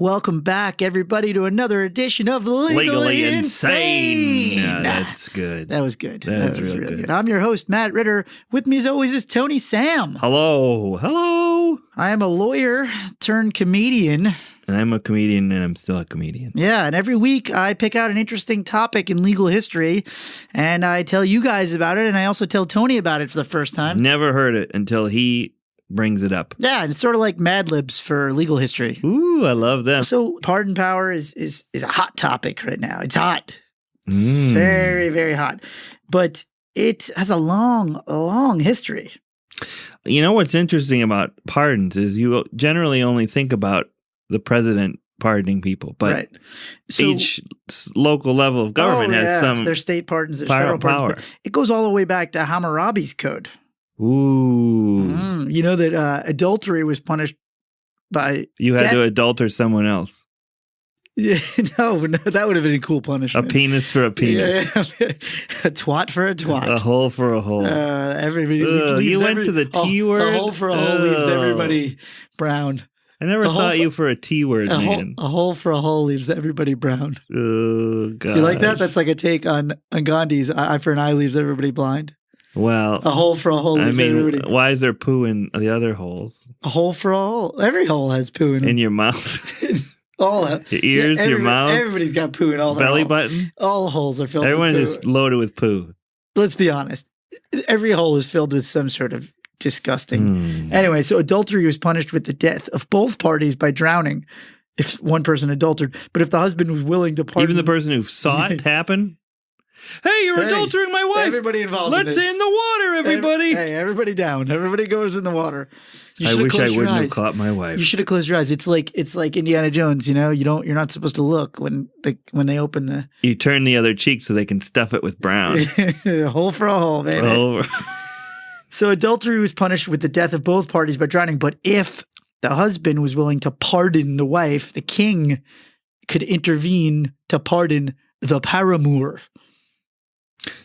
Welcome back, everybody, to another edition of Legally Insane. Yeah, that's good. That was good. That was real really good. I'm your host, Matt Ritter. With me, as always, is Tony Sam. Hello. I am a lawyer turned comedian. And I'm a comedian, and I'm still a comedian. Yeah, and every week I pick out an interesting topic in legal history, and I tell you guys about it, and I also tell Tony about it for the first time. Never heard it until he brings it up. Yeah, and it's sort of like Mad Libs for legal history. Ooh, I love them. So pardon power is a hot topic right now. It's hot. It's very, very hot. But it has a long history. You know what's interesting about pardons is you generally only think about the president pardoning people, but right. So, each local level of government has some there's state pardons, there's federal power. pardons. It goes all the way back to Hammurabi's code. Ooh. You know that adultery was punished by You had to adulter someone else. Yeah, no, that would have been a cool punishment. A penis for a penis. Yeah. A twat for a twat. A hole for a hole. Everybody you went to the T word? A hole for a hole leaves everybody brown. I never thought you for a T word, man. A hole for a hole leaves everybody brown. Oh, God. You like that? That's like a take on Gandhi's eye for an eye leaves everybody blind. Well, a hole for a hole leaves everybody. Why is there poo in the other holes? A hole for a hole. Every hole has poo in it. In your mouth. Your ears, your mouth. Everybody's got poo in all the belly holes. Button. All holes are filled Everyone with poo. is loaded with poo. Let's be honest. Every hole is filled with some sort of disgusting. Anyway, so adultery was punished with the death of both parties by drowning if one person adultered. But if the husband was willing to pardon... Even the person who saw it happen? Hey, you're adultering my wife. Everybody involved Let's in this. in the water, everybody. Everybody down. Everybody goes in the water. I wish I wouldn't have caught my wife. You should have closed your eyes. It's like Indiana Jones, you know? You're not supposed to look when they open the... You turn the other cheek so they can stuff it with brown. A hole for a hole, baby. So adultery was punished with the death of both parties by drowning. But if the husband was willing to pardon the wife, the king could intervene to pardon the paramour.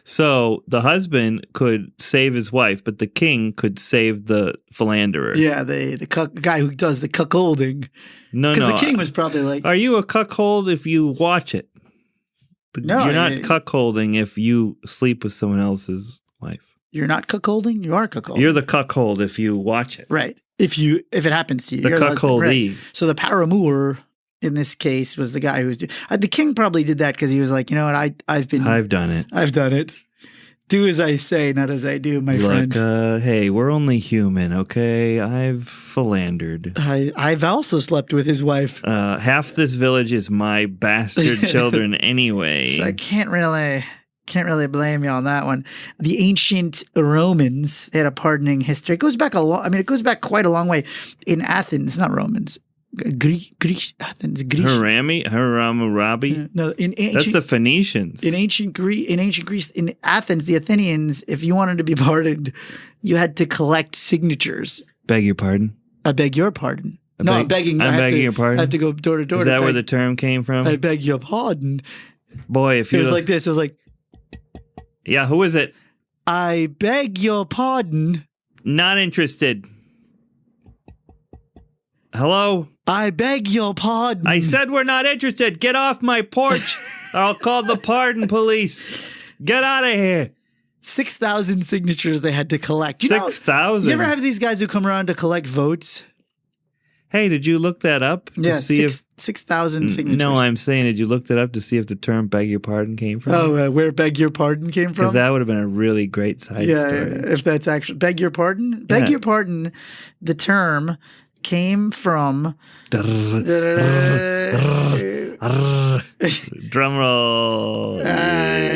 So the husband could save his wife, but the king could save the philanderer. Yeah, the guy who does the cuckolding. No. Because the king was probably like... Are you a cuckold if you watch it? No. You're not cuckolding if you sleep with someone else's wife. You're not cuckolding? You are cuckolding. You're the cuckold if you watch it. Right. If it happens to you. The cuckoldee. Right. So the paramour... in this case, was the guy who was doing... the king probably did that because he was like, you know what, I've done it. I've done it. Do as I say, not as I do, my friend. Hey, we're only human, okay? I've philandered. I've also slept with his wife. Half this village is my bastard children anyway. So I can't really blame you on that one. The ancient Romans had a pardoning history. It goes back it goes back quite a long way. In Athens, not Romans. Greece, Athens, Greece. Hammurabi? No, that's the Phoenicians. In ancient Greece, in Athens, the Athenians, if you wanted to be pardoned, you had to collect signatures. Beg your pardon? I beg your pardon. I'm begging your pardon. I have to go door to door. Is that where the term came from? I beg your pardon. Boy, if you... It was like this. It was like... Yeah, who is it? I beg your pardon. Not interested. Hello? I beg your pardon. I said we're not interested. Get off my porch. I'll call the pardon police. Get out of here. 6,000 signatures they had to collect. 6,000? You ever have these guys who come around to collect votes? Hey, did you look that up? Yeah, 6,000 signatures. No, I'm saying, did you look that up to see if the term beg your pardon came from? Oh, where beg your pardon came from? Because that would have been a really great side story. If that's actually... Beg your pardon? Beg your pardon, the term... came from drum roll.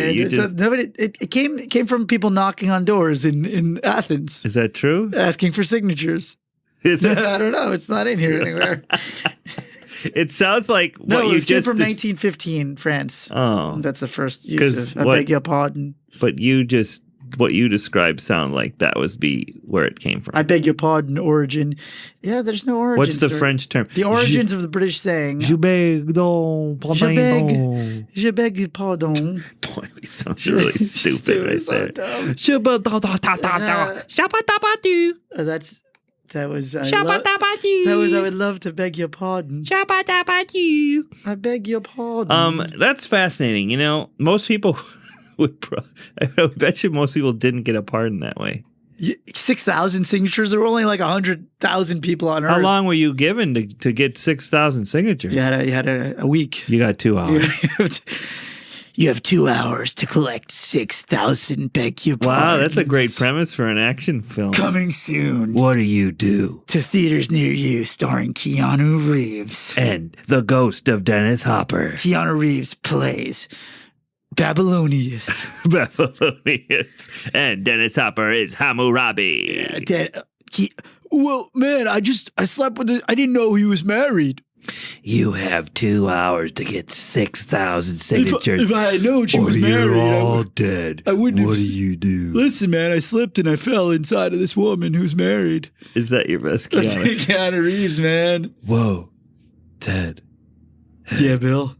It came from people knocking on doors in Athens. Is that true? Asking for signatures. Is it? I don't know. It's not in here anywhere. It sounds like what you just... came from 1915, France. Oh. That's the first use of I beg your pardon. But what you described sound like that was where it came from. I beg your pardon, origin. Yeah, there's no origin. What's the French term? The origins of the British saying. Je beg ton pardon. Je beg your pardon. Boy, we sound really stupid right there. That's That was I would love to beg your pardon. I beg your pardon. That's fascinating. You know, most people I bet you most people didn't get a pardon that way. 6,000 signatures. There were only like 100,000 people on Earth. How long were you given to get 6,000 signatures? You had a week. You got 2 hours. You have 2 hours to collect 6,000 beg your pardons. Wow, that's a great premise for an action film. Coming soon. What do you do? To theaters near you, starring Keanu Reeves. And the ghost of Dennis Hopper. Keanu Reeves plays Babylonius. And Dennis Hopper is Hammurabi. Well, man, I slept with I didn't know he was married. You have 2 hours to get 6,000 signatures. If I had known she was married, you're all dead. I wouldn't What have. do you do? Listen, man, I slipped and I fell inside of this woman who's married. Is that your best That's Keanu? Keanu Reeves, man. Whoa, Ted. Yeah, Bill.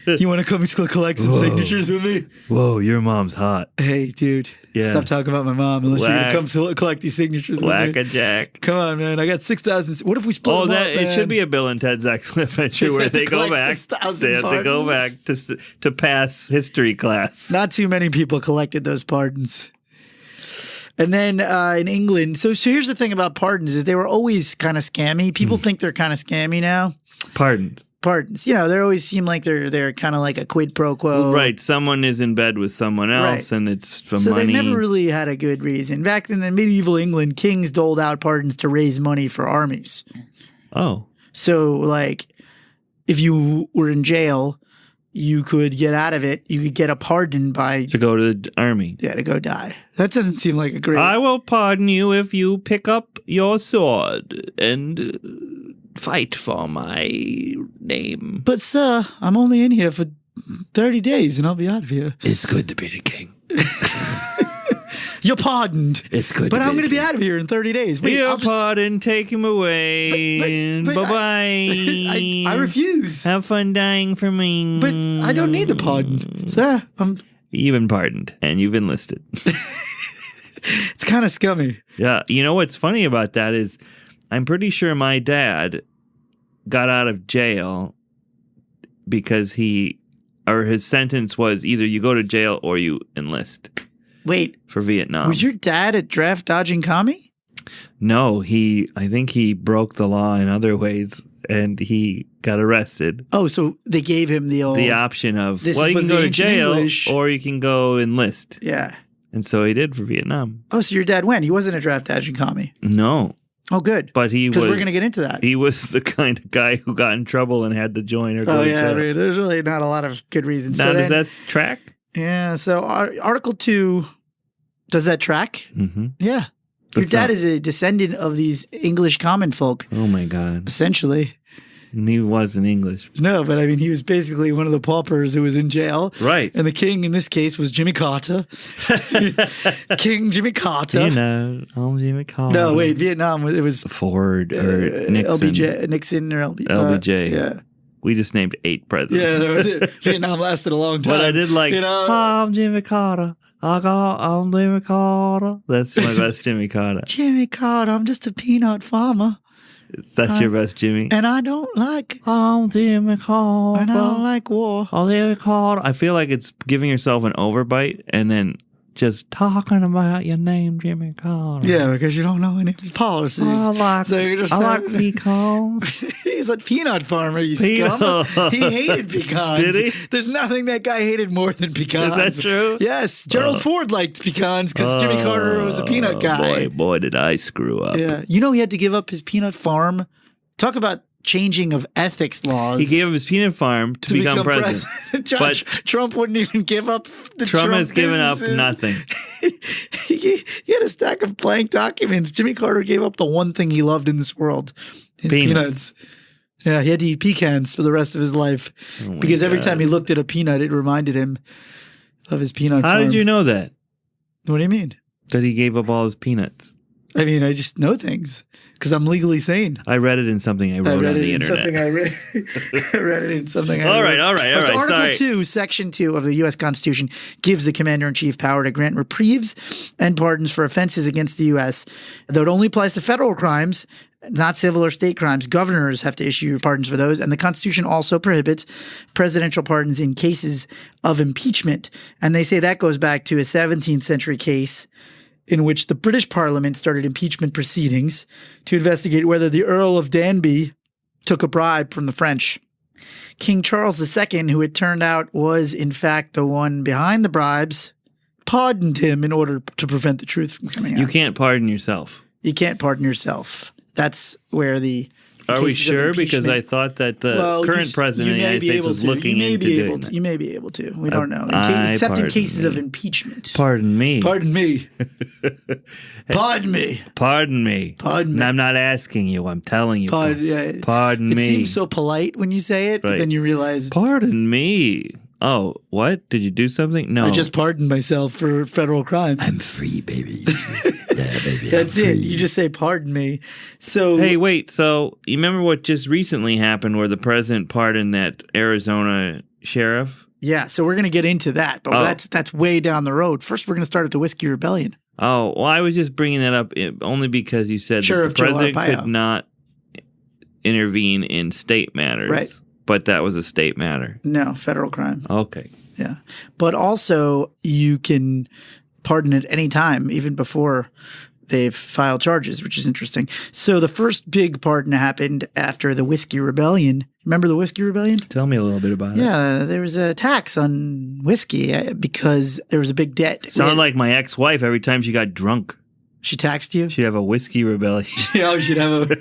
You want to come collect some signatures with me? Whoa, your mom's hot. Hey, dude. Yeah. Stop talking about my mom unless you're going to come collect these signatures with me. Whack-a-jack. Come on, man. I got 6,000. What if we split them up, it should be a Bill and Ted's Excellent Adventure where they go back. 6,000 They have to go back to pass history class. Not too many people collected those pardons. And then in England, so here's the thing about pardons is they were always kind of scammy. People think they're kind of scammy now. Pardons. You know, they always seem like they're kind of like a quid pro quo. Right. Someone is in bed with someone else and it's for money. So they never really had a good reason. Back in the medieval England, kings doled out pardons to raise money for armies. Oh. So like if you were in jail, you could get out of it. You could get a pardon to go to the army. Yeah, to go die. That doesn't seem like a great... I will pardon you if you pick up your sword and fight for my name. But sir, I'm only in here for 30 days and I'll be out of here. It's good to be the king. You're pardoned. It's good but I'm going to be out of here in 30 days. Wait, you're pardoned. Take him away. Bye-bye. I refuse. Have fun dying for me. But I don't need a pardon. Sir, You've been pardoned and you've enlisted. It's kind of scummy. Yeah. You know what's funny about that is I'm pretty sure my dad got out of jail because his sentence was either you go to jail or you enlist. Wait. For Vietnam. Was your dad a draft dodging commie? No, I think he broke the law in other ways and he got arrested. Oh, so they gave him the option of, you can go to jail or you can go enlist. Yeah. And so he did for Vietnam. Oh, so your dad went. He wasn't a draft dodging commie. No. Oh, good. But because we're going to get into that. He was the kind of guy who got in trouble and had to join or go to jail. I mean, there's really not a lot of good reasons. Now, does that track? Yeah. So Article 2, does that track? Mm-hmm. Yeah. Your dad is a descendant of these English common folk. Oh, my God. Essentially. And he wasn't English. No, but I mean, he was basically one of the paupers who was in jail. Right. And the king in this case was Jimmy Carter. King Jimmy Carter. You know, I'm Jimmy Carter. No, wait, Vietnam, it was Ford or Nixon. Nixon or LBJ. Yeah. We just named 8 presidents. Yeah, Vietnam lasted a long time. But I did like, I'm Jimmy Carter. I'm Jimmy Carter. That's my best Jimmy Carter. Jimmy Carter, I'm just a peanut farmer. That's your best Jimmy? And I don't like... I'm Jimmy Carter. And I don't like war. I'm Jimmy Carter. I feel like it's giving yourself an overbite and then just talking about your name, Jimmy Carter. Yeah, because you don't know any of his policies. I like pecans. He's a peanut farmer, you scum. He hated pecans. Did he? There's nothing that guy hated more than pecans. Is that true? Yes. Gerald Ford liked pecans because Jimmy Carter was a peanut guy. Boy, did I screw up. Yeah. You know he had to give up his peanut farm? Talk about changing of ethics laws. He gave up his peanut farm to become president. But Trump wouldn't even give up the Trump has given up nothing. He had a stack of blank documents. Jimmy Carter gave up the one thing he loved in this world. His peanuts. Yeah, he had to eat pecans for the rest of his life. Because every time he looked at a peanut, it reminded him of his peanut farm. How did you know that? What do you mean? That he gave up all his peanuts. I mean, I just know things because I'm legally sane. I read it in something I wrote on the internet. I read it in something I All wrote. right. So Article Sorry. 2, Section 2 of the U.S. Constitution gives the commander-in-chief power to grant reprieves and pardons for offenses against the U.S. Though it only applies to federal crimes, not civil or state crimes. Governors have to issue pardons for those. And the Constitution also prohibits presidential pardons in cases of impeachment. And they say that goes back to a 17th century case in which the British Parliament started impeachment proceedings to investigate whether the Earl of Danby took a bribe from the French. King Charles II, who it turned out was in fact the one behind the bribes, pardoned him in order to prevent the truth from coming out. You can't pardon yourself. You can't pardon yourself. That's where the Are we cases of sure? Because I impeachment- thought that the Well, current president of the United States was looking into doing that. You may be able to. We don't know. I Except in pardon cases of me. impeachment. Pardon me. Pardon me. Pardon me. Pardon me. Pardon me. And I'm not asking you. I'm telling you. Pardon Pardon It me. seems so polite when you say it, but Right. then you realize Pardon me. Oh, what? Did you do something? No. I just pardoned myself for federal crimes. I'm free, baby. Yeah, baby. That's I'm it. free. You just say pardon me. So Hey, wait. So you remember what just recently happened where the president pardoned that Arizona sheriff? yeah, so we're going to get into that, but Oh. that's way down the road. First, we're going to start at the Whiskey Rebellion. Oh, well, I was just bringing that up only because you said that Sheriff the president Joe Arpaio. could not intervene in state matters. Right. But that was a state matter. No, federal crime. Okay. Yeah. But also, you can pardon at any time, even before they've filed charges, which is interesting. So the first big pardon happened after the Whiskey Rebellion. Remember the Whiskey Rebellion? Tell me a little bit about it. Yeah, there was a tax on whiskey because there was a big debt. Sounded like my ex-wife every time she got drunk. She taxed you? She'd have a whiskey rebellion. Yeah, she'd have a.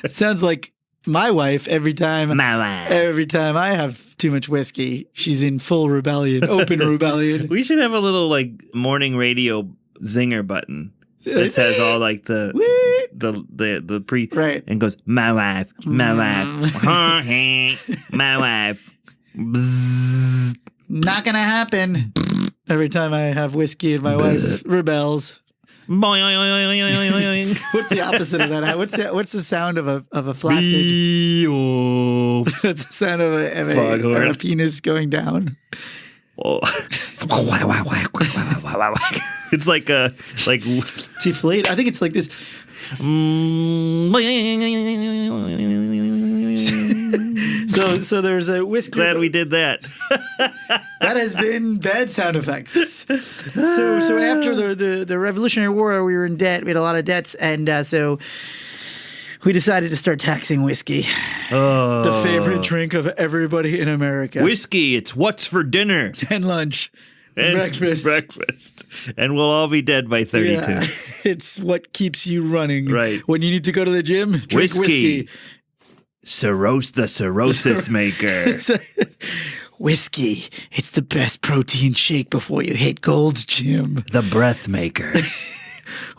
It sounds like my wife every time. My wife. Every time I have too much whiskey, she's in full rebellion, open rebellion. We should have a little like morning radio zinger button that says all like the pre Right. and goes my wife, my wife, my wife. Bzzz. Not gonna happen. Every time I have whiskey and my wife rebels. Boing. What's the opposite of that? What's the sound of a flaccid? That's the sound of a penis going down. Oh. It's like a Deflate. I think it's like this. So there's a whiskey. Glad we did that. That has been bad sound effects. So after the Revolutionary War, we were in debt. We had a lot of debts, and so we decided to start taxing whiskey, the favorite drink of everybody in America, Whiskey, it's what's for dinner and lunch, and breakfast. And we'll all be dead by 32. Yeah. It's what keeps you running. Right. When you need to go to the gym, drink whiskey. The cirrhosis maker. Whiskey, it's the best protein shake before you hit Gold's Gym. The breath maker.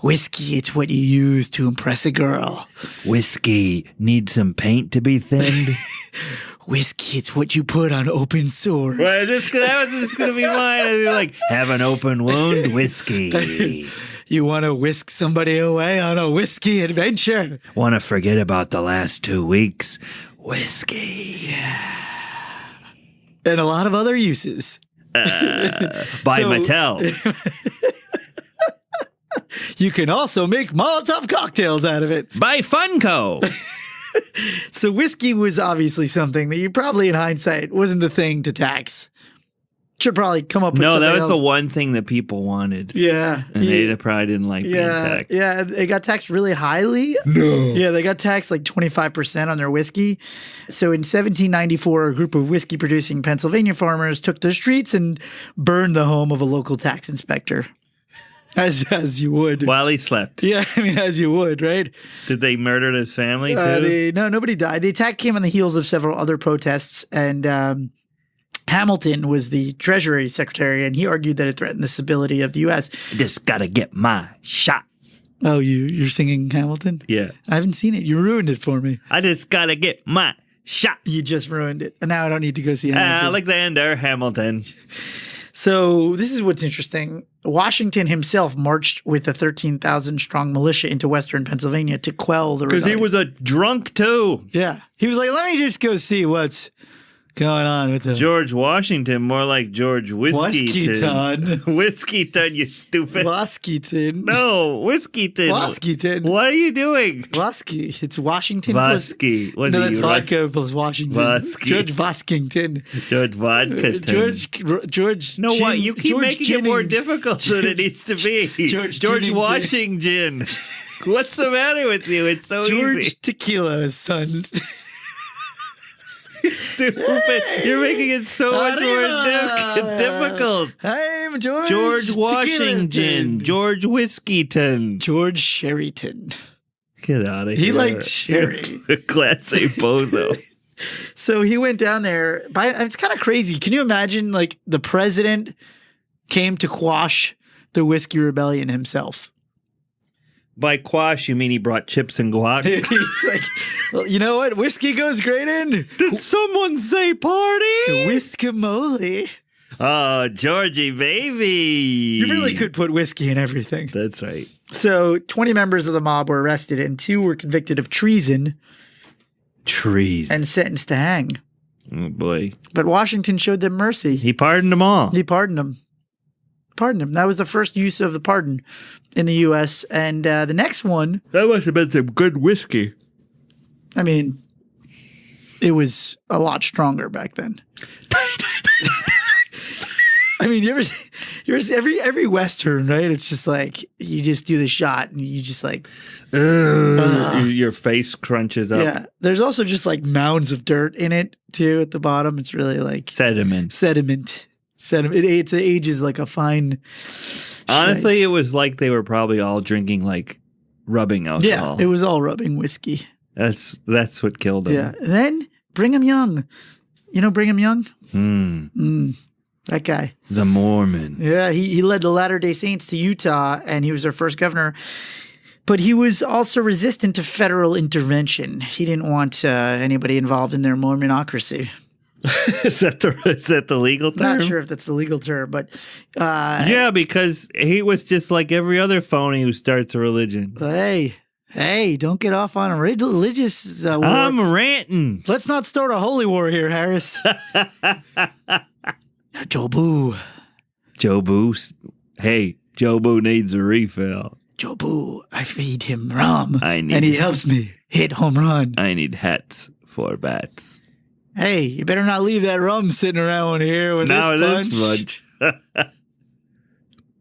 Whiskey, it's what you use to impress a girl. Whiskey, need some paint to be thinned? Whiskey, it's what you put on open sores. Well, that was just going to be mine. I'd be like, have an open wound? Whiskey. You want to whisk somebody away on a whiskey adventure? Want to forget about the last 2 weeks? Whiskey. And a lot of other uses. By Mattel. You can also make Molotov cocktails out of it. By Funko. So whiskey was obviously something that you probably in hindsight wasn't the thing to tax. Should probably come up with No, something that was else. the one thing that people wanted. Yeah. And they probably didn't like being taxed. Yeah, they got taxed really highly. No. Yeah, they got taxed like 25% on their whiskey. So in 1794, a group of whiskey producing Pennsylvania farmers took to the streets and burned the home of a local tax inspector. As you would. While he slept. Yeah, I mean, as you would, right? Did they murder his family too? Nobody died. The attack came on the heels of several other protests, and Hamilton was the Treasury Secretary, and he argued that it threatened the stability of the U.S. Just gotta get my shot. Oh, you're singing Hamilton? Yeah. I haven't seen it. You ruined it for me. I just gotta get my shot. You just ruined it. And now I don't need to go see Hamilton. Alexander Hamilton. So this is what's interesting. Washington himself marched with a 13,000-strong militia into western Pennsylvania to quell the rebellion. Because he was a drunk, too. Yeah. He was like, let me just go see what's going on with the George Washington, more like George Whiskeyton. Whiskeyton. Whiskeyton, you stupid. Washington. No, Whiskeyton. Washington. What are you doing? Vosky. It's Washington Vosky. plus... No, that's vodka plus Washington. Vosky. George Voskington. George Vodka. George... No, Gin, what? You keep George making Ginning. it more difficult than it needs to be. George George Ginnington. Washington. What's the matter with you? It's so George easy. Tequila, son. Stupid. You're making it so much more difficult. I'm George. George Washington. Tequila. George Whiskeyton. George Sherryton. Get out of here. He liked sherry. Class A bozo. So he went down there. It's kind of crazy. Can you imagine, like, the president came to quash the whiskey rebellion himself? By quash, you mean he brought chips and guac? He's like, well, you know what whiskey goes great in? Did someone say party? Whiskey-moly. Oh, Georgie, baby. You really could put whiskey in everything. That's right. So 20 members of the mob were arrested and 2 were convicted of treason Trees. and sentenced to hang. Oh, boy. But Washington showed them mercy. He pardoned them all. He pardoned them. That was the first use of the pardon in the U.S. And the next one, That must have been some good whiskey. I mean, it was a lot stronger back then. I mean, you ever see every Western, right? It's just like you just do the shot and you just like Your face crunches up. yeah. There's also just like mounds of dirt in it too at the bottom. It's really like Sediment. sediment. It ages like a fine. Honestly, shite. it was like they were probably all drinking like rubbing alcohol. Yeah, it was all rubbing whiskey. That's what killed him. Yeah. And then Brigham Young. You know Brigham Young? That guy. The Mormon. Yeah, he led the Latter-day Saints to Utah, and he was their first governor. But he was also resistant to federal intervention. He didn't want anybody involved in their Mormonocracy. Is that the legal term? Not sure if that's the legal term, but Yeah, because he was just like every other phony who starts a religion. hey, don't get off on a religious war. I'm ranting. Let's not start a holy war here, Harris. Jobu. Hey, Jobu needs a refill. Jobu, I feed him rum, I need- and he helps me hit home run. I need hats for bats. Hey, you better not leave that rum sitting around here with this punch.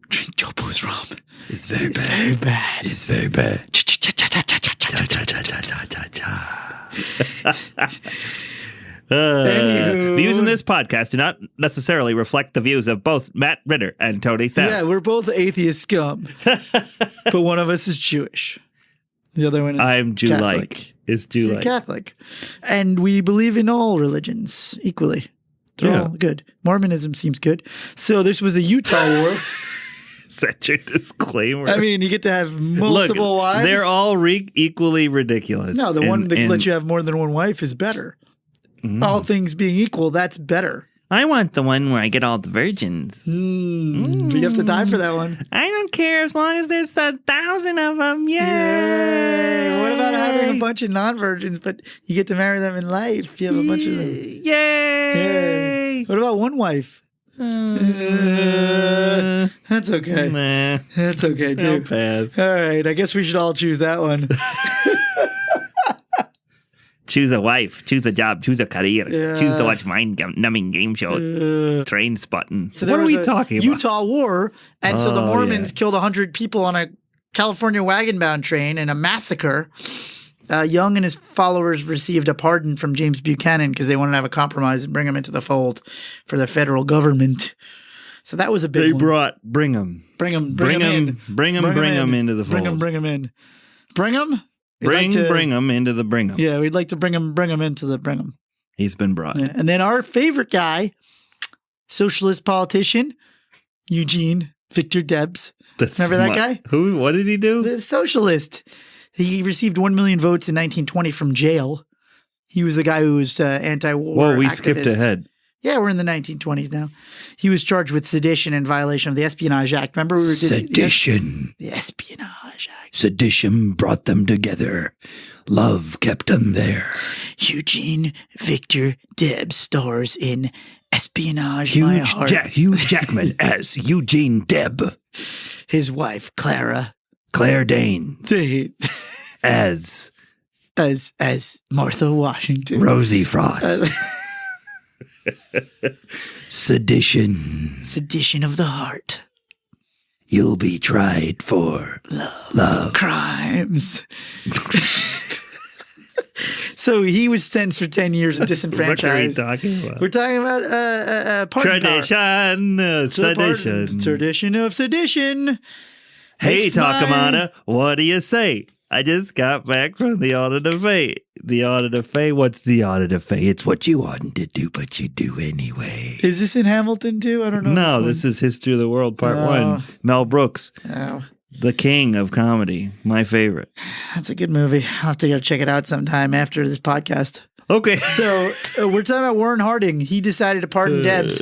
Drink Jobu's rum. It's very bad. Very bad. It's very bad. Anywho. Views in this podcast do not necessarily reflect the views of both Matt Ritter and Tony Sam. Yeah, we're both atheist scum. But one of us is Jewish. The other one is I'm Jew-like. Catholic. It's You're Jew-like. Catholic. And we believe in all religions equally. They're Yeah. all good. Mormonism seems good. So this was the Utah War. Is that your disclaimer? I mean, you get to have multiple wives. They're all equally ridiculous. No, the one that And- lets you have more than one wife is better. All things being equal, that's better. I want the one where I get all the virgins. You have to die for that one. I don't care as long as there's 1,000 of them. Yay! What about having a bunch of non-virgins, but you get to marry them in life? You have a bunch of them. Yay! Yay. What about one wife? That's okay. Nah. That's okay, I'll too. pass. All right, I guess we should all choose that one. Choose a wife. Choose a job. Choose a career. Yeah. Choose to watch mind-numbing game show. Train spotting. So there What are was we a talking about? Utah War, and so the Oh, Mormons yeah. killed 100 people on a California wagon-bound train in a massacre. Young and his followers received a pardon from James Buchanan because they wanted to have a compromise and bring him into the fold for the federal government. So that was a big one. Bring him. Bring him in. Bring him into the fold. Bring him in. Bring him? Bring him into the bring him. Yeah, we'd like to bring him into the bring him. He's been brought. Yeah. And then our favorite guy, socialist politician, Eugene Victor Debs. Remember that guy? Who? What did he do? The socialist. He received 1 million votes in 1920 from jail. He was the guy who was anti-war. Whoa, we activist. skipped ahead. Yeah, we're in the 1920s now. He was charged with sedition and violation of the Espionage Act. Remember we were Sedition. the Espionage Act. Sedition brought them together. Love kept them there. Eugene Victor Debs stars in Espionage My Heart. Hugh Jackman as Eugene Deb. His wife, Clara. Claire Dane as Martha Washington. Rosie Frost. Sedition. Sedition of the heart. You'll be tried for love. Crimes. So he was sentenced for 10 years and disenfranchised. What are we talking about? We're talking about pardon Tradition, sedition. Tradition of sedition. Hey, Makes my- Takamata, what do you say? I just got back from the audit of Faye. The audit of Faye? What's the audit of Faye? It's what you oughtn't to do, but you do anyway. Is this in Hamilton too? I don't know. No, this is History of the World Part 1. Mel Brooks, Oh, the king of comedy. My favorite. that's a good movie. I'll have to go check it out sometime after this podcast. Okay. So we're talking about Warren Harding. He decided to pardon Debs.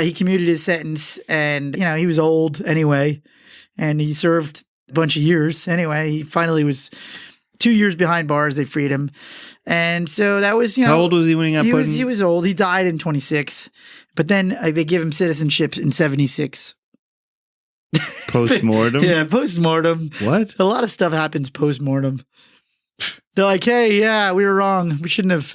He commuted his sentence, and he was old anyway, and he served a bunch of years anyway. He finally was 2 years behind bars. They freed him, and so that was How old was he when he got put in? He was old. He died in 26, but then they give him citizenship in 76. Post-mortem? Yeah, post-mortem. What? A lot of stuff happens post-mortem. They're like, hey, yeah, we were wrong. We shouldn't have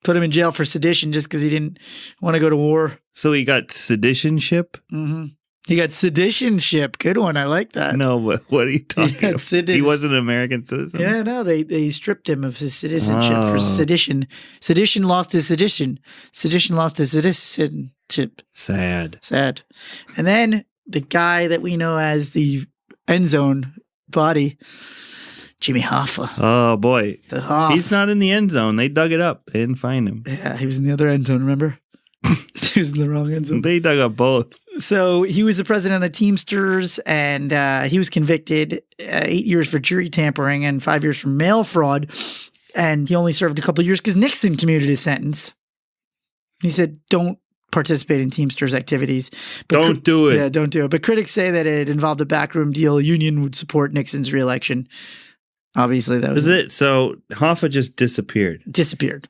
put him in jail for sedition just because he didn't want to go to war. So he got seditionship? Mm-hmm. He got seditionship. Good one. I like that. No, but what are you talking Yeah, about? He wasn't an American citizen? Yeah, no, they stripped him of his citizenship for Oh. sedition. Sedition lost his sedition. Sedition lost his citizenship. Sad. Sad. And then the guy that we know as the end zone body, Jimmy Hoffa. Oh, boy. The Hoff. He's not in the end zone. They dug it up. They didn't find him. Yeah, he was in the other end zone, remember? He was in the wrong end zone. They dug up both. So he was the president of the Teamsters, and he was convicted 8 years for jury tampering and 5 years for mail fraud. And he only served a couple of years because Nixon commuted his sentence. He said, don't participate in Teamsters activities. But Don't do it. Yeah, don't do it. But critics say that it involved a backroom deal. A union would support Nixon's reelection. Obviously, that was Was it? So Hoffa just disappeared. disappeared.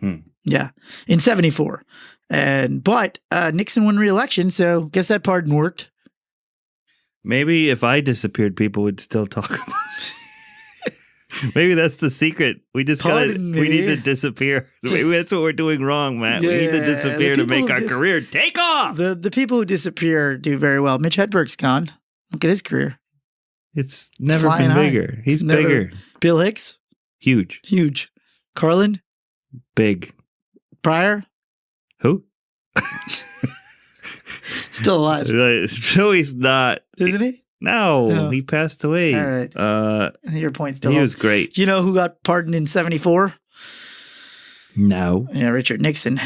Hmm. Yeah, in 74. But Nixon won re-election, so guess that pardon worked. Maybe if I disappeared, people would still talk about it. Maybe that's the secret. We just Pardon me. we need to disappear. Maybe that's what we're doing wrong, Matt. We need to Yeah, disappear the to make people our who career take off. The people who disappear do very well. Mitch Hedberg's gone. Look at his career. It's never flying been high. bigger. He's It's never- bigger. Bill Hicks, Huge. huge. Carlin, Big. Pryor, Who? still alive, So he's not. isn't he? No, No. he passed away. All right. Your point still He holds. was great. Do you know who got pardoned in 74? No. Yeah, Richard Nixon.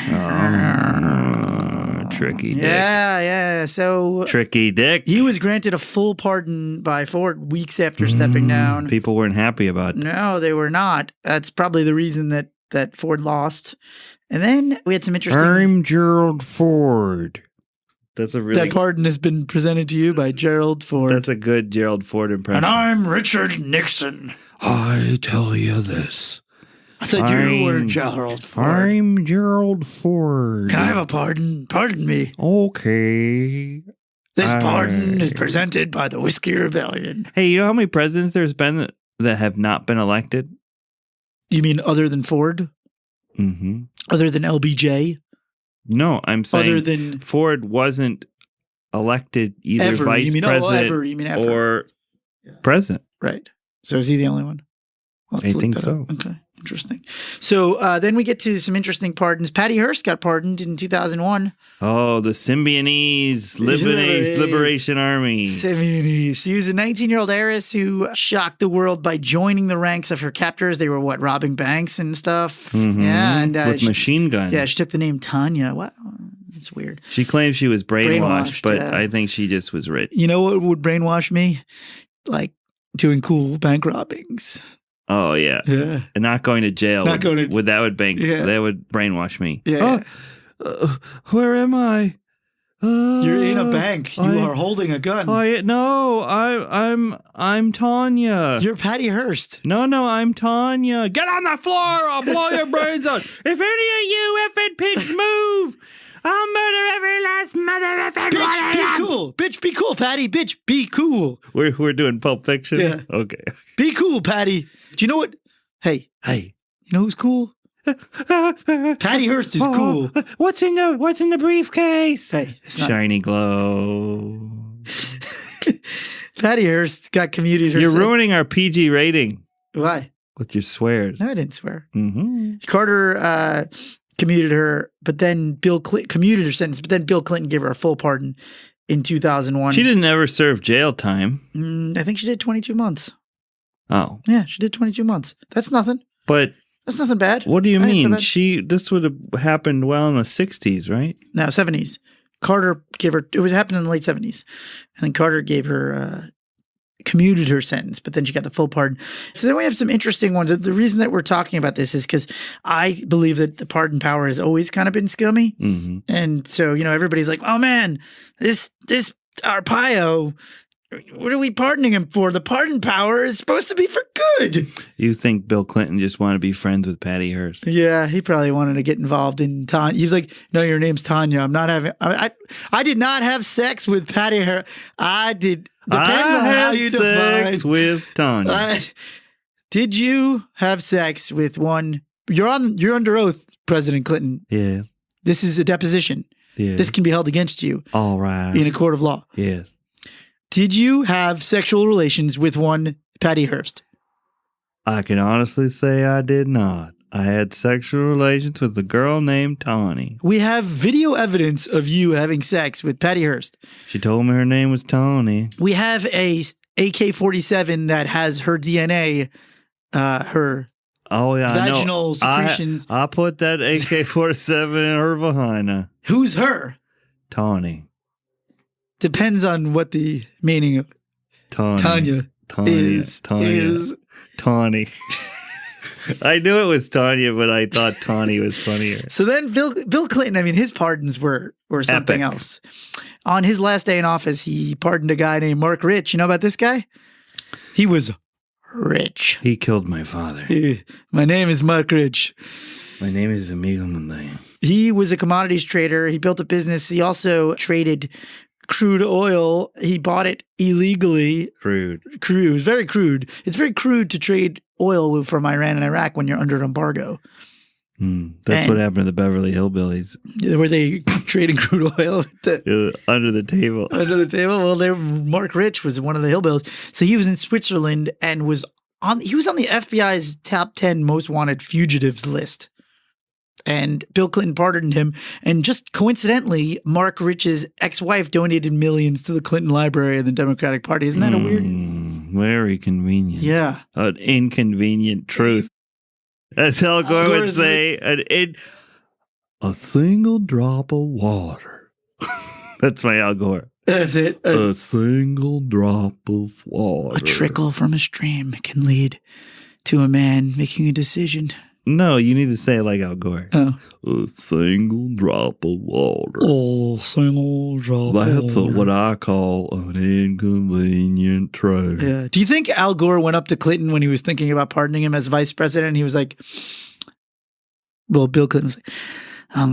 Tricky dick. Yeah. So Tricky dick. he was granted a full pardon by Ford weeks after stepping down. People weren't happy about it. No, they were not. That's probably the reason that Ford lost. And then we had some interesting. I'm Gerald Ford. That's a really That pardon has been presented to you by Gerald Ford. that's a good Gerald Ford impression. And I'm Richard Nixon. I tell you this. I thought you were I'm- Gerald Ford. I'm Gerald Ford. Can I have a pardon? Pardon me. Okay. This I- pardon is presented by the Whiskey Rebellion. Hey, you know how many presidents there's been that have not been elected? You mean other than Ford? Mm-hmm. Other than LBJ? No, I'm saying Other than Ford wasn't elected either ever? vice You mean president ever? You mean ever? or Yeah. president. Right. So is he the only one? I'll have to I look think that so. up. Okay. Interesting. So then we get to some interesting pardons. Patty Hearst got pardoned in 2001. Oh, the Symbionese Liberation Army. Simeon. She was a 19-year-old heiress who shocked the world by joining the ranks of her captors. They were robbing banks and stuff. Mhm. Yeah, and with machine guns. Yeah, she took the name Tanya. Wow, it's weird. She claims she was brainwashed, but yeah. I think she just was rich. You know what would brainwash me? Like doing cool bank robbings. Oh yeah, Yeah. and not going to jail. Not going to- that would Yeah. that would brainwash me. Yeah. Where am I? You're in a bank. You are holding a gun. I'm Tanya. You're Patty Hearst. No, I'm Tanya. Get on the floor. I'll blow your brains out. If any of you effing pigs move, I'll murder every last mother effing one of Be them. cool. Bitch, be cool, Patty. Bitch, be cool. We're doing Pulp Fiction? Yeah. Okay. Be cool, Patty. Do you know what? Hey. Hey. You know who's cool? Patty Hearst is cool. What's in the briefcase? Hey, it's not. Shiny glow. Patty Hearst got commuted her. You're ruining our PG rating Why? with your swears. No, I didn't swear. Mm-hmm. Carter commuted her, but then commuted her sentence, but then Bill Clinton gave her a full pardon in 2001. She didn't ever serve jail time. I think she did 22 months. Oh. Yeah, she did 22 months. That's nothing. But That's nothing bad. what do you I didn't mean? say bad. This would have happened well in the 60s, right? No, 70s. Carter gave her, it was happening in the late 70s. And then Carter gave her, commuted her sentence, but then she got the full pardon. So then we have some interesting ones. The reason that we're talking about this is because I believe that the pardon power has always kind of been scummy. Mm-hmm. And so, everybody's like, oh man, this Arpaio, what are we pardoning him for? The pardon power is supposed to be for good. You think Bill Clinton just wanted to be friends with Patty Hearst? Yeah, he probably wanted to get involved in Tanya. He was like, no, your name's Tanya. I'm not having, I did not have sex with Patty Hearst. I did. Depends on how you define. Sex with Tanya. Did you have sex with one? You're under oath, President Clinton. Yeah. This is a deposition. Yeah. This can be held against you. All right. In a court of law. Yes. Did you have sexual relations with one Patty Hearst? I can honestly say I did not. I had sexual relations with a girl named Tawny. We have video evidence of you having sex with Patty Hearst. She told me her name was Tawny. We have a AK-47 that has her DNA, her vaginal secretions. I put that AK-47 in her vagina. Who's her? Tawny. Depends on what the meaning of Tanya is. Tawny. I knew it was Tanya, but I thought Tawny was funnier. So then Bill Clinton, his pardons were something Epic. else. On his last day in office, he pardoned a guy named Mark Rich. You know about this guy? He was rich. He killed my father. My name is Mark Rich. My name is Amigo Monday. He was a commodities trader. He built a business. He also traded crude oil. He bought it illegally. Crude. It was very crude. It's very crude to trade oil from Iran and Iraq when you're under an embargo. That's what happened to the Beverly Hillbillies. Were they trading crude oil Under the table. Under the table? Well, Mark Rich was one of the hillbillies. So he was in Switzerland and he was on the FBI's top 10 most wanted fugitives list. And Bill Clinton pardoned him. And just coincidentally, Mark Rich's ex-wife donated millions to the Clinton Library of the Democratic Party. Isn't that a weird? Very convenient. Yeah. An inconvenient truth. As Al Gore would say, a single drop of water. That's my Al Gore. That's it. A single drop of water. A trickle from a stream can lead to a man making a decision. No, you need to say it like Al Gore. Oh. A single drop of water. Oh, single drop That's of water. what I call an inconvenient truth. Yeah. Do you think Al Gore went up to Clinton when he was thinking about pardoning him as vice president? And he was like, well, Bill Clinton was like, I'm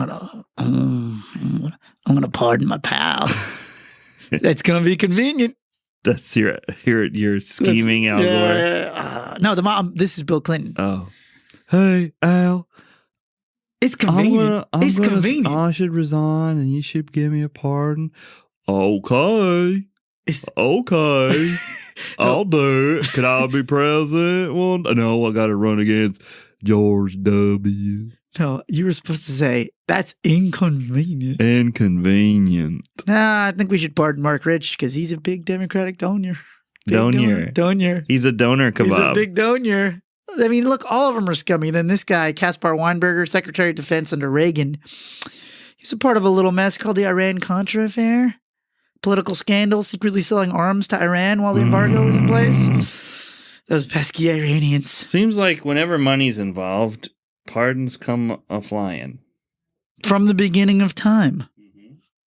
gonna pardon my pal. That's gonna be convenient. That's your scheming, Al Gore. No, the mom. This is Bill Clinton. Oh, hey Al, it's convenient. It's convenient. I should resign, and you should give me a pardon. Okay. Okay. I'll do it. Can I be president one? No, I got to run against George W. No, you were supposed to say, that's inconvenient. Inconvenient. Nah, I think we should pardon Mark Rich because he's a big Democratic donor. Donor. He's a donor kebab. He's a big donor. I mean, look, all of them are scummy. Then this guy, Caspar Weinberger, Secretary of Defense under Reagan, he's a part of a little mess called the Iran-Contra affair. Political scandal, secretly selling arms to Iran while the embargo was in place. Those pesky Iranians. Seems like whenever money's involved, pardons come a-flying. from the beginning of time.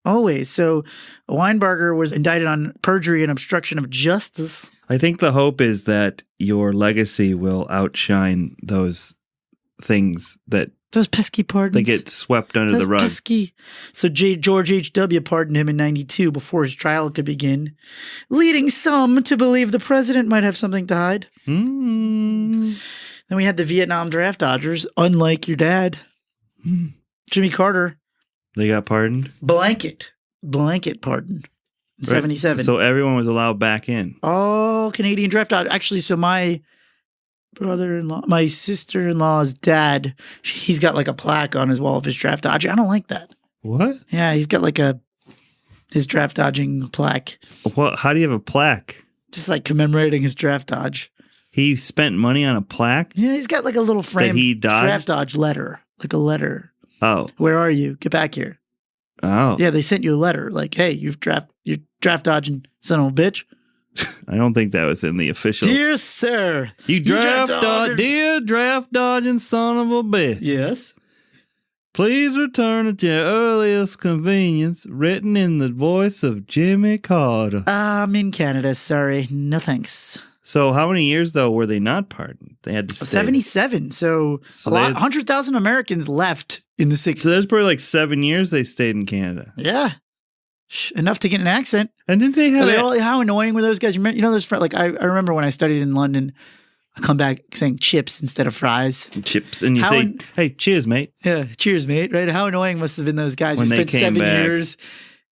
Always. So Weinberger was indicted on perjury and obstruction of justice. I think the hope is that your legacy will outshine those things that Those pesky pardons. they get swept under the rug. Pesky. So George H.W. pardoned him in 92 before his trial could begin, leading some to believe the president might have something to hide. Then we had the Vietnam draft dodgers, unlike your dad. Jimmy Carter. They got pardoned? Blanket pardon in 77. So everyone was allowed back in. All Canadian draft dodgers. Actually, so my my sister-in-law's dad, he's got like a plaque on his wall of his draft dodging. I don't like that. What? Yeah, he's got like his draft dodging plaque. What? How do you have a plaque? Just like commemorating his draft dodge. He spent money on a plaque? Yeah, he's got like a little frame he dodged? draft dodge letter. Like a letter. Oh. Where are you? Get back here. Oh. Yeah, they sent you a letter. Like, hey, you're draft dodging, son of a bitch. I don't think that was in the official. Dear sir. You draft dodging. Dear draft dodging son of a bitch. Yes. Please return at your earliest convenience, written in the voice of Jimmy Carter. I'm in Canada. Sorry. No thanks. So how many years, though, were they not pardoned? They had to stay. 77. So a lot, 100,000 Americans left in the 60s. So that's probably like 7 years they stayed in Canada. Yeah. Enough to get an accent. And didn't they have how annoying were those guys? You know those like I remember when I studied in London, I come back saying chips instead of fries. Chips. And you say, hey, cheers, mate. Yeah, cheers, mate. Right? How annoying must have been those guys when who spent 7 back, years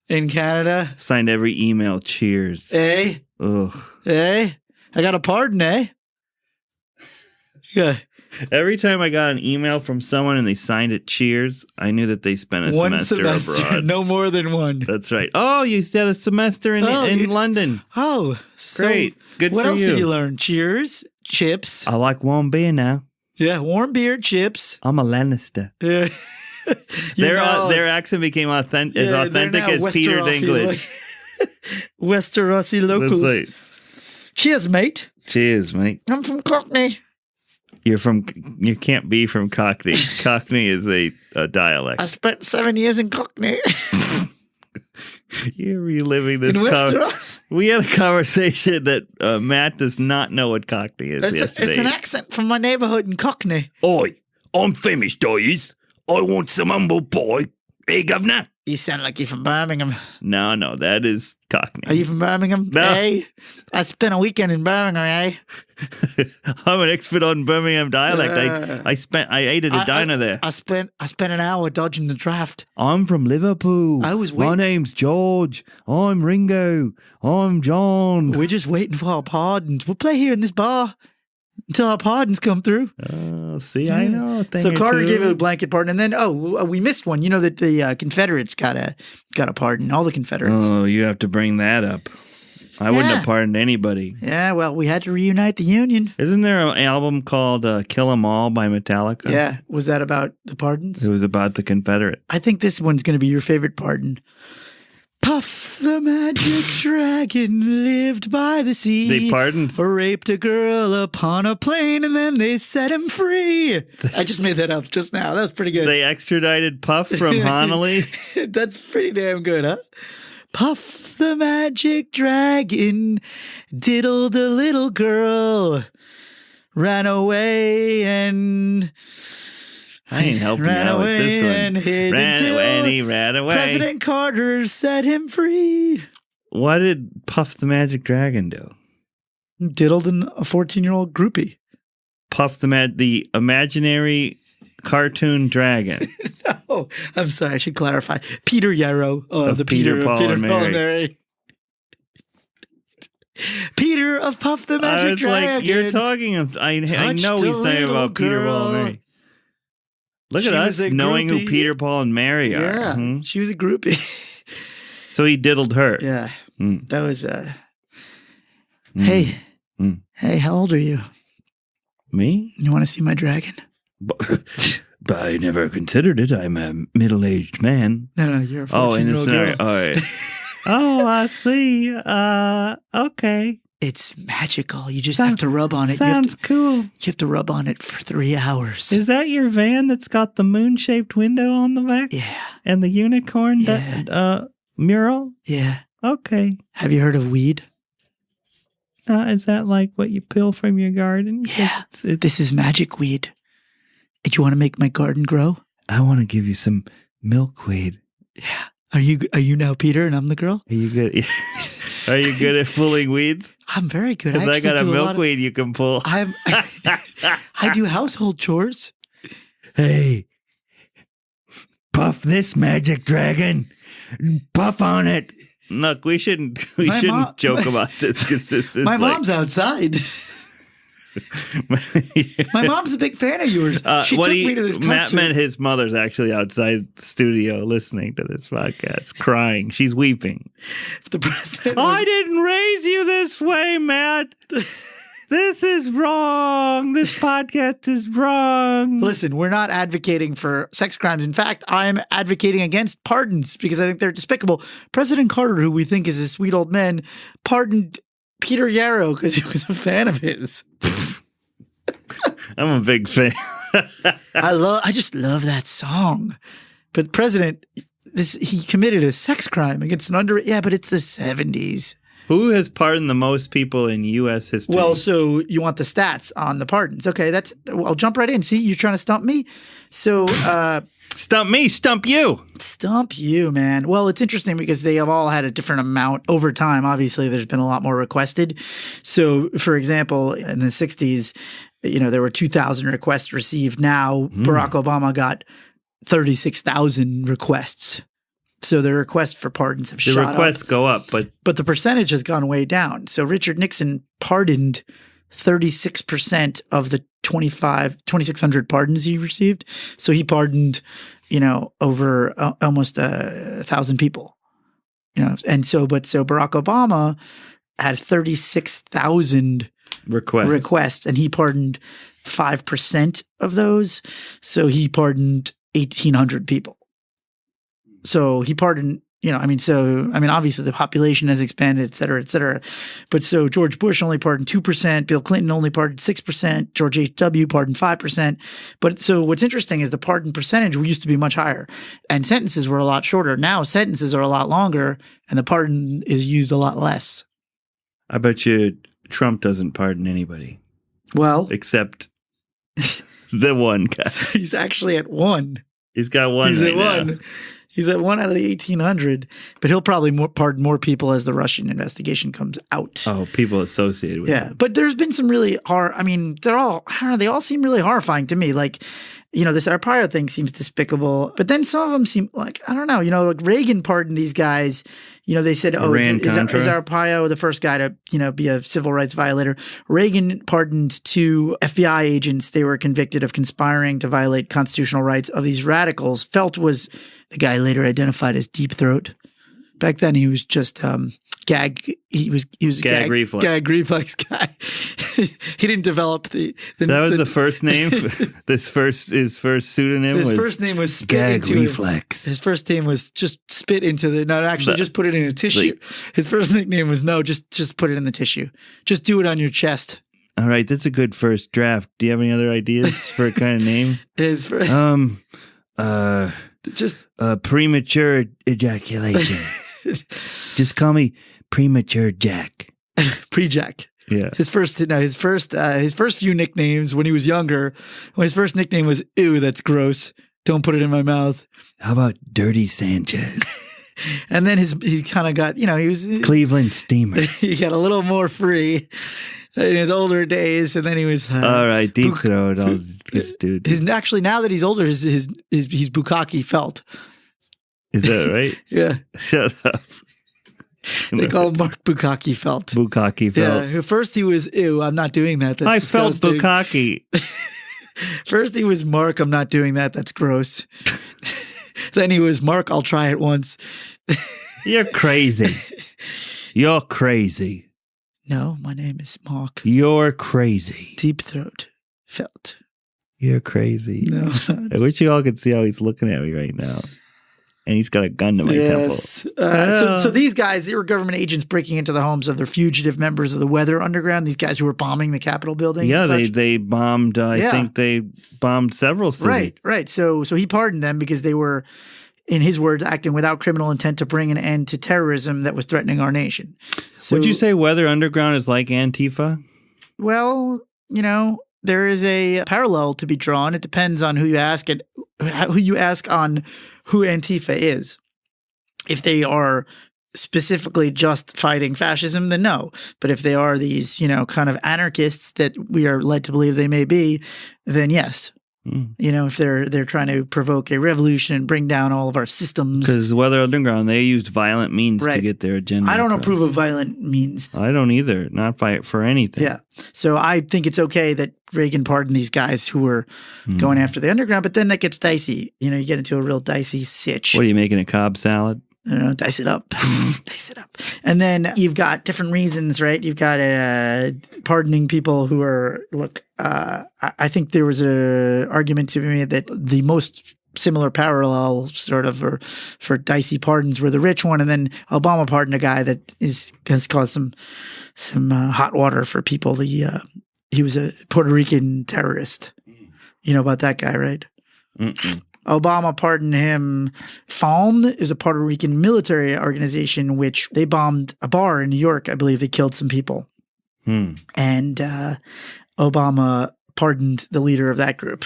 in Canada. Signed every email, cheers. Eh? Ugh. Eh? I got a pardon, eh? Yeah. Every time I got an email from someone and they signed it cheers, I knew that they spent a semester abroad. No more than one. That's right. Oh, you did a semester in London. Oh, great. Good for you. What else did you learn? Cheers, chips. I like warm beer now. Yeah, warm beer, chips. I'm a Lannister. Yeah. Their accent became as authentic as Peter Dinklage. Westerosi locals. That's right. Cheers, mate. Cheers, mate. I'm from Cockney. You can't be from Cockney. Cockney is a dialect. I spent 7 years in Cockney. You're reliving this. In Westeros. We had a conversation that Matt does not know what Cockney is yesterday. It's an accent from my neighborhood in Cockney. Oi, I'm finished, guys. I want some humble pie. Hey, governor. You sound like you're from Birmingham. No, that is Cockney. Are you from Birmingham? No. Hey, I spent a weekend in Birmingham, eh? I'm an expert on Birmingham dialect. I ate at a diner there. I spent an hour dodging the draft. I'm from Liverpool. I was waiting. My name's George. I'm Ringo. I'm John. We're just waiting for our pardons. We'll play here in this bar until our pardons come through. Oh, see, I know. So Carter gave a blanket pardon, and then we missed one. You know that the Confederates got a pardon. All the Confederates. Oh, you have to bring that up. I wouldn't have pardoned anybody. Yeah, well, we had to reunite the Union. Isn't there an album called "Kill 'Em All" by Metallica? Yeah, was that about the pardons? It was about the Confederates. I think this one's going to be your favorite pardon. Puff the magic dragon lived by the sea. They pardoned? Raped a girl upon a plane and then they set him free. I just made that up just now. That was pretty good. They extradited Puff from Honolulu? That's pretty damn good, huh? Puff the magic dragon diddled a little girl, ran away and... I ain't helping you out with this one. He ran away. President Carter set him free. What did Puff the Magic Dragon do? Diddled a 14-year-old groupie. Puff the imaginary cartoon dragon. No, I'm sorry. I should clarify. Peter Yarrow of the Peter Paul and Mary. Peter of Puff the Magic Dragon. Like, you're talking. I know he's talking about Peter, Paul, and Mary. Look at us knowing who Peter, Paul, and Mary are. Yeah, she was a groupie. So he diddled her. Yeah, that was. Hey, how old are you? Me? You want to see my dragon? But I never considered it. I'm a middle-aged man. No, you're a 14-year-old girl. All right. Oh, I see. Okay. It's magical. You just have to rub on it. Sounds cool. You have to rub on it for 3 hours. Is that your van that's got the moon-shaped window on the back? Yeah. And the unicorn mural? Yeah. Okay. Have you heard of weed? Is that like what you peel from your garden? Yeah. This is magic weed. Do you want to make my garden grow? I want to give you some milkweed. Yeah. Are you now Peter and I'm the girl? Are you good? Are you good at pulling weeds? I'm very good. Because I got a milkweed you can pull. I do household chores. Hey, puff this magic dragon. Puff on it. Look, we shouldn't joke about this because this is my mom's outside. My mom's a big fan of yours. She took me to this concert. Matt meant his mother's actually outside the studio listening to this podcast, crying. She's weeping. I didn't raise you this way, Matt. This is wrong. This podcast is wrong. Listen, we're not advocating for sex crimes. In fact, I'm advocating against pardons because I think they're despicable. President Carter, who we think is a sweet old man, pardoned Peter Yarrow because he was a fan of his. I'm a big fan. I just love that song. But President, he committed a sex crime against an but it's the 70s. Who has pardoned the most people in U.S. history? Well, so you want the stats on the pardons. Okay, I'll jump right in. See, you're trying to stump me. So stump me, stump you. Stump you, man. Well, it's interesting because they have all had a different amount over time. Obviously, there's been a lot more requested. So, for example, in the 60s, there were 2,000 requests received. Now, Barack Obama got 36,000 requests. So the requests for pardons have shot up. The requests go up, but the percentage has gone way down. So Richard Nixon pardoned 36% of the 2,600 pardons he received. So he pardoned, over almost 1,000 people. And so Barack Obama had 36,000 requests, and he pardoned 5% of those. So he pardoned 1,800 people. So he pardoned, obviously the population has expanded, et cetera, et cetera. But so George Bush only pardoned 2%, Bill Clinton only pardoned 6%, George H.W. pardoned 5%. But so what's interesting is the pardon percentage used to be much higher and sentences were a lot shorter. Now sentences are a lot longer and the pardon is used a lot less. I bet you Trump doesn't pardon anybody. Well, except the one guy. He's actually at 1. He's got 1 He's right at now. 1. He's at 1 out of the 1,800, but he'll probably pardon more people as the Russian investigation comes out. Oh, people associated with it. Yeah, but there's been some really they all seem really horrifying to me. Like, this Arpaio thing seems despicable, but then some of them seem like, I don't know, like Reagan pardoned these guys. They said, is Arpaio the first guy to, be a civil rights violator? Reagan pardoned 2 FBI agents. They were convicted of conspiring to violate constitutional rights of these radicals. Felt was the guy later identified as Deep Throat. Back then he was just gag. He was gag reflex. Gag reflex guy. He didn't develop the that was the first name. His first pseudonym. His first name was spit gag into reflex. His first name was just spit into just put it in a tissue. His first nickname was just put it in the tissue. Just do it on your chest. All right, that's a good first draft. Do you have any other ideas for a kind of name? His first, premature ejaculation. Just call me Premature Jack. Pre-Jack. Yeah. His first few nicknames when he was younger, when his first nickname was "Ew, that's gross. Don't put it in my mouth." How about Dirty Sanchez? And then he kind of got, he was Cleveland Steamer. He got a little more free in his older days, and then he was all right. Deep Throat. I'll just do. His actually now that he's older, he's Bukkake Felt. Is that right? Yeah. Shut up. They call him Mark Bukkake Felt. Bukkake Felt. Yeah. First he was, "Ew, I'm not doing that. That's I disgusting." felt Bukkake. First he was, "Mark, I'm not doing that. That's gross." Then he was, "Mark, I'll try it once." You're crazy. You're crazy. No, my name is Mark. You're crazy. Deep Throat Felt. You're crazy. No. I wish you all could see how he's looking at me right now. And he's got a gun to my temple. So these guys, they were government agents breaking into the homes of their fugitive members of the Weather Underground, these guys who were bombing the Capitol building. Yeah, they bombed, I think they bombed several cities. Right. So he pardoned them because they were, in his words, acting without criminal intent to bring an end to terrorism that was threatening our nation. So, would you say Weather Underground is like Antifa? Well, there is a parallel to be drawn. It depends on who you ask and who you ask on who Antifa is. If they are specifically just fighting fascism, then no. But if they are these, kind of anarchists that we are led to believe they may be, then yes. If they're trying to provoke a revolution and bring down all of our systems. Because Weather Underground, they used violent means to get their agenda. I don't across. approve of violent means. I don't either. Not fight for anything. Yeah. So I think it's okay that Reagan pardoned these guys who were going after the underground, but then that gets dicey. You get into a real dicey sitch. What are you making, a Cobb salad? Dice it up. Dice it up. And then you've got different reasons, right? You've got pardoning people who are, I think there was a argument to be made that the most similar parallel sort of for dicey pardons were the rich one, and then Obama pardoned a guy that has caused some hot water for people. He was a Puerto Rican terrorist. You know about that guy, right? Mm-mm. Obama pardoned him. FALM is a Puerto Rican military organization which they bombed a bar in New York. I believe they killed some people. And Obama pardoned the leader of that group.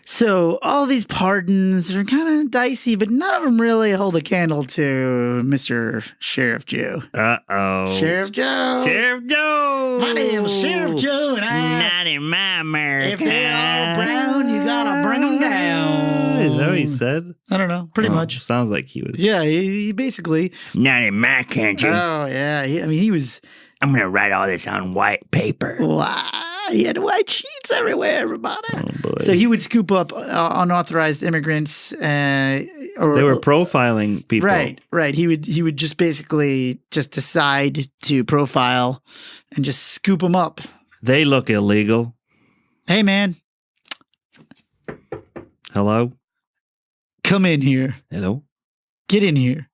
So all these pardons are kind of dicey, but none of them really hold a candle to Mr. Sheriff Joe. Uh-oh. Sheriff Joe. Sheriff Joe. My name's Sheriff Joe, and not in my America. If they're all brown, you gotta bring them down. Is that what he said? I don't know. Pretty much. Sounds like he was. Yeah, he basically. Not in my country. Oh, yeah. He was. I'm going to write all this on white paper. Wow. He had white sheets everywhere, everybody. Oh, boy. So he would scoop up unauthorized immigrants. Or they were profiling people. Right. He would just basically just decide to profile and just scoop them up. They look illegal. Hey, man. Hello? Come in here. Hello? Get in here.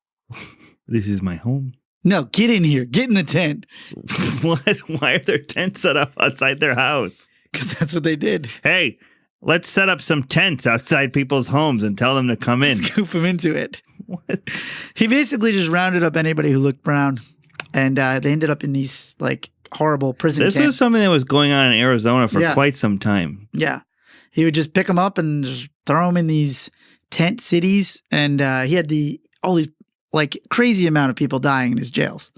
This is my home. No, get in here. Get in the tent. What? Why are there tents set up outside their house? Because that's what they did. Hey, let's set up some tents outside people's homes and tell them to come in. Scoop them into it. What? He basically just rounded up anybody who looked brown. And they ended up in these horrible prison camps. This was something that was going on in Arizona for quite some time. Yeah. He would just pick them up and just throw them in these tent cities. And he had all these crazy amount of people dying in his jails.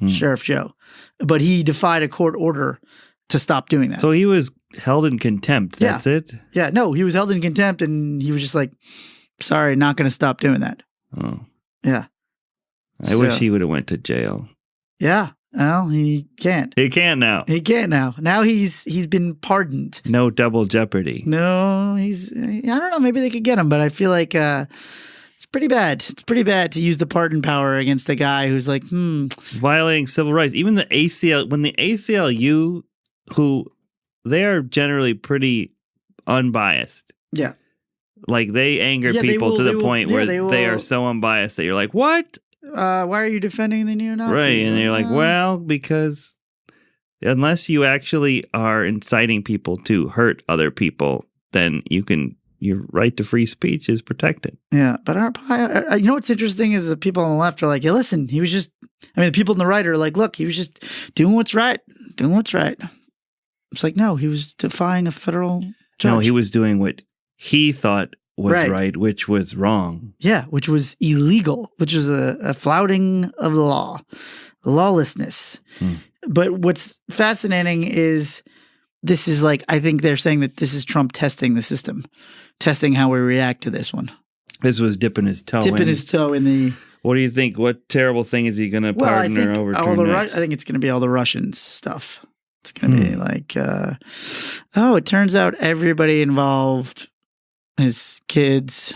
Sheriff Joe. But he defied a court order to stop doing that. So he was held in contempt. That's it? Yeah. No, he was held in contempt and he was just sorry, not going to stop doing that. Oh. Yeah. I wish he would have went to jail. Yeah. Well, he can't. He can't now. He can't now. Now he's been pardoned. No double jeopardy. No, I don't know, maybe they could get him, but I feel like it's pretty bad. It's pretty bad to use the pardon power against a guy who's violating civil rights. Even the when the ACLU, who they are generally pretty unbiased. Yeah. They anger people to the point where they are so unbiased that you're like, what? Why are you defending the neo-Nazis? Right. And you're like, well, because unless you actually are inciting people to hurt other people, then your right to free speech is protected. Yeah. But you know what's interesting is the people on the left are like, yeah, listen, he was just, the people on the right are like, look, he was just doing what's right. It's like, no, he was defying a federal judge. No, he was doing what he thought was right, which was wrong. Yeah, which was illegal, which is a flouting of the law, lawlessness. But what's fascinating is this is I think they're saying that this is Trump testing the system, testing how we react to this one. This was dipping his toe in the... What do you think? What terrible thing is he going to pardon or overturn next? I think it's going to be all the Russian stuff. It's going to be it turns out everybody involved, his kids,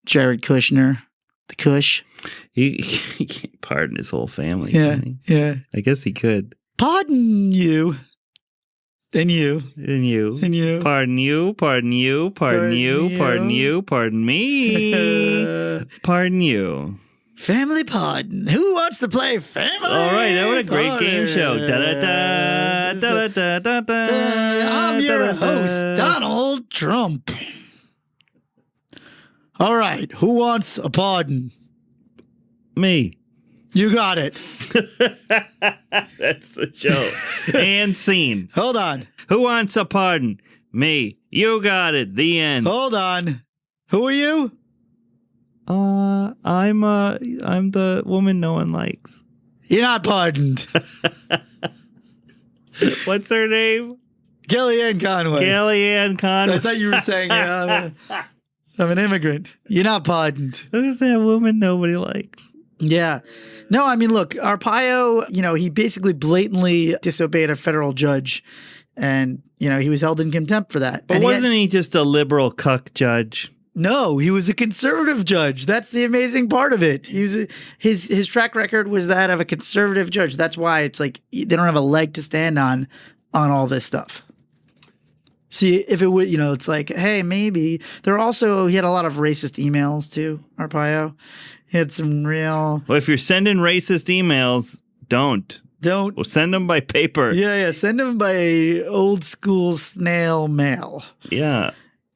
Jared Kushner, the Kush. He can't pardon his whole family. Yeah, can he? yeah. I guess he could. Pardon you. And you. And you. And you. Pardon you. Pardon you. Pardon you. Pardon you. Pardon me. Pardon you. Family Pardon. Who wants to play Family? All right, that was a great Pardon? game show. Da da da da da. I'm your host, Donald Trump. All right, who wants a pardon? Me. You got it. That's the show. And scene. Hold on. Who wants a pardon? Me. You got it. The end. Hold on. Who are you? I'm the woman no one likes. You're not pardoned. What's her name? Kellyanne Conway. Kellyanne Conway. I thought you were saying I'm an immigrant. You're not pardoned. Who's that woman nobody likes? Yeah. No, I mean, look, Arpaio, he basically blatantly disobeyed a federal judge and, he was held in contempt for that. But and wasn't he just a liberal cuck judge? No, he was a conservative judge. That's the amazing part of it. His track record was that of a conservative judge. That's why it's like they don't have a leg to stand on all this stuff. See, if it would, it's like, hey, maybe. He had a lot of racist emails too, Arpaio. He had some real... Well, if you're sending racist emails, don't. Well, send them by paper. Yeah. Send them by old school snail mail. Yeah.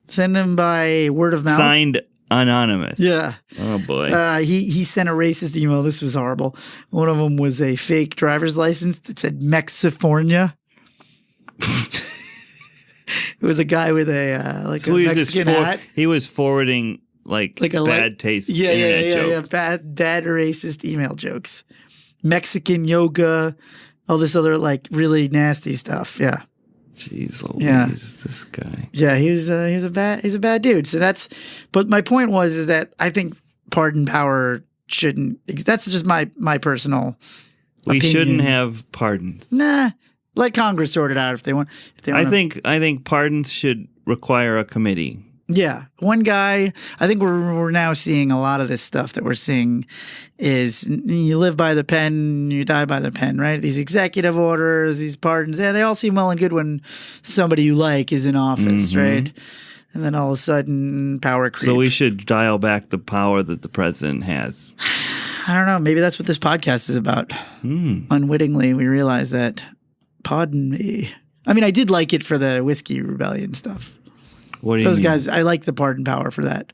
Send them by word of mouth. Signed anonymous. Yeah. Oh, boy. He sent a racist email. This was horrible. One of them was a fake driver's license that said Mexifornia. It was a guy with a Mexican hat. He was forwarding bad taste internet jokes. Bad racist email jokes. Mexican yoga, all this other really nasty stuff. Yeah. Jeez Louise, this guy. Yeah, he's a bad dude. So but my point is that I think pardon power shouldn't. That's just my personal. We opinion. shouldn't have pardons. Nah, let Congress sort it out if they want. I think pardons should require a committee. Yeah, one guy. I think we're now seeing a lot of this stuff that we're seeing is you live by the pen, you die by the pen, right? These executive orders, these pardons, they all seem well and good when somebody you like is in office, right? And then all of a sudden, power creep. So we should dial back the power that the president has. I don't know. Maybe that's what this podcast is about. Unwittingly, we realize that. Pardon me. I mean, I did like it for the Whiskey Rebellion stuff. What do you Those mean? guys, I like the pardon power for that.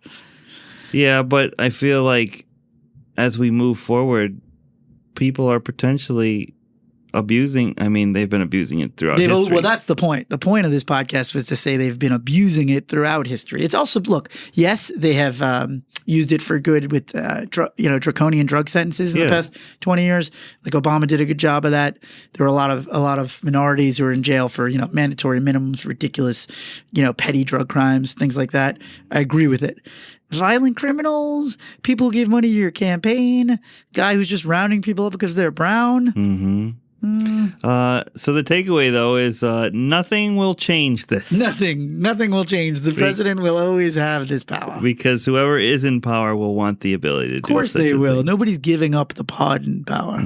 Yeah, but I feel like as we move forward, people are potentially abusing. I mean, they've been abusing it throughout history. Well, that's the point. The point of this podcast was to say they've been abusing it throughout history. It's also, look, yes, they have used it for good with draconian drug sentences in the past 20 years. Like Obama did a good job of that. There were a lot of minorities who were in jail for mandatory minimums, ridiculous petty drug crimes, things like that. I agree with it. Violent criminals, people who give money to your campaign, guy who's just rounding people up because they're brown. Mm-hmm. So the takeaway, though, is nothing will change this. Nothing will change. The president will always have this power. Because whoever is in power will want the ability to do Of course such they a will. thing. Nobody's giving up the pardon power.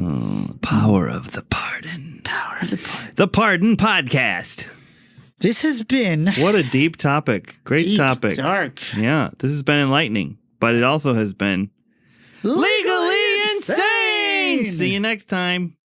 Power of the pardon. Power of the pardon. The Pardon Podcast. This has been What a deep topic. Great deep, topic. dark, Yeah, this has been enlightening, but it also has been legally insane. See you next time.